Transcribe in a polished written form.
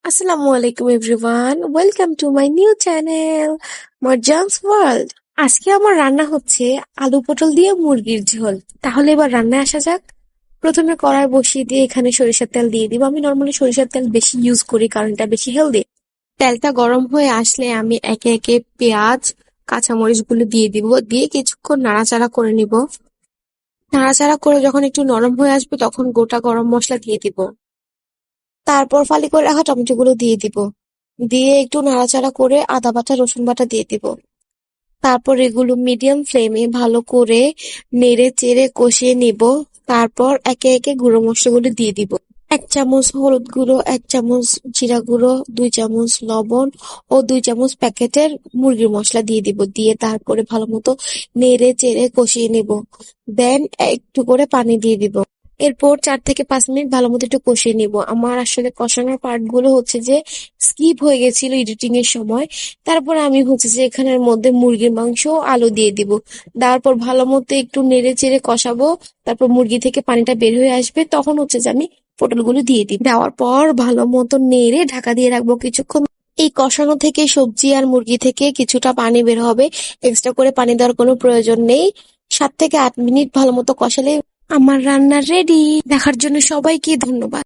আসসালামু আলাইকুম everyone, welcome to my new channel Marjan's world. আজকে আমার রান্না হচ্ছে আলু পটল দিয়ে মুরগির ঝোল। তাহলে এবার রান্নায় আসা যাক। প্রথমে কড়াই বসিয়ে দিয়ে এখানে সরিষার তেল দিয়ে দিব। আমি নর্মালি সরিষার তেল বেশি ইউজ করি কারণ এটা বেশি হেলদি। তেলটা গরম হয়ে আসলে আমি একে একে পেঁয়াজ, কাঁচামরিচ গুলো দিয়ে দিব, দিয়ে কিছুক্ষণ নাড়াচাড়া করে নিব। নাড়াচাড়া করে যখন একটু নরম হয়ে আসবে তখন গোটা গরম মশলা দিয়ে দিব। তারপর ফালি করে রাখা টমেটোগুলো দিয়ে দিব। দিয়ে একটু নাড়াচাড়া করে আদা বাটা রসুন বাটা দিয়ে দিব। তারপর এগুলো মিডিয়াম ফ্লেমে ভালো করে নেড়ে চেড়ে কষিয়ে নিব। তারপর একে একে গুঁড়ো মশলাগুলো দিয়ে দিব। 1 চামচ হলুদ গুঁড়ো, 1 চামচ জিরা গুঁড়ো, 2 চামচ লবণ ও 2 চামচ প্যাকেটের মুরগির মশলা দিয়ে দিব। দিয়ে তারপরে ভালো মতো নেড়ে চেড়ে কষিয়ে নিব। দেন একটু করে পানি দিয়ে দিব। এরপর 4 থেকে 5 মিনিট ভালো মতো একটু কষিয়ে নিব। আমার আসলে কষানোর পার্ট গুলো হচ্ছে যে স্কিপ হয়ে গেছিল এডিটিং এর সময়। তারপর আমি হচ্ছে যে এখানের মধ্যে মুরগির মাংস ও আলু দিয়ে দিব। দেওয়ার পর ভালো মতো একটু নেড়ে চেড়ে কষাবো। তারপর মুরগি থেকে পানিটা বের হয়ে আসবে, তখন হচ্ছে যে আমি পটলগুলো দিয়ে দিই। দেওয়ার পর ভালো মতো নেড়ে ঢাকা দিয়ে রাখবো কিছুক্ষণ। এই কষানো থেকে সবজি আর মুরগি থেকে কিছুটা পানি বের হবে। এক্সট্রা করে পানি দেওয়ার কোনো প্রয়োজন নেই। 7 থেকে 8 মিনিট ভালো মতো কষালে আমার রান্না রেডি। দেখার জন্য সবাইকে ধন্যবাদ।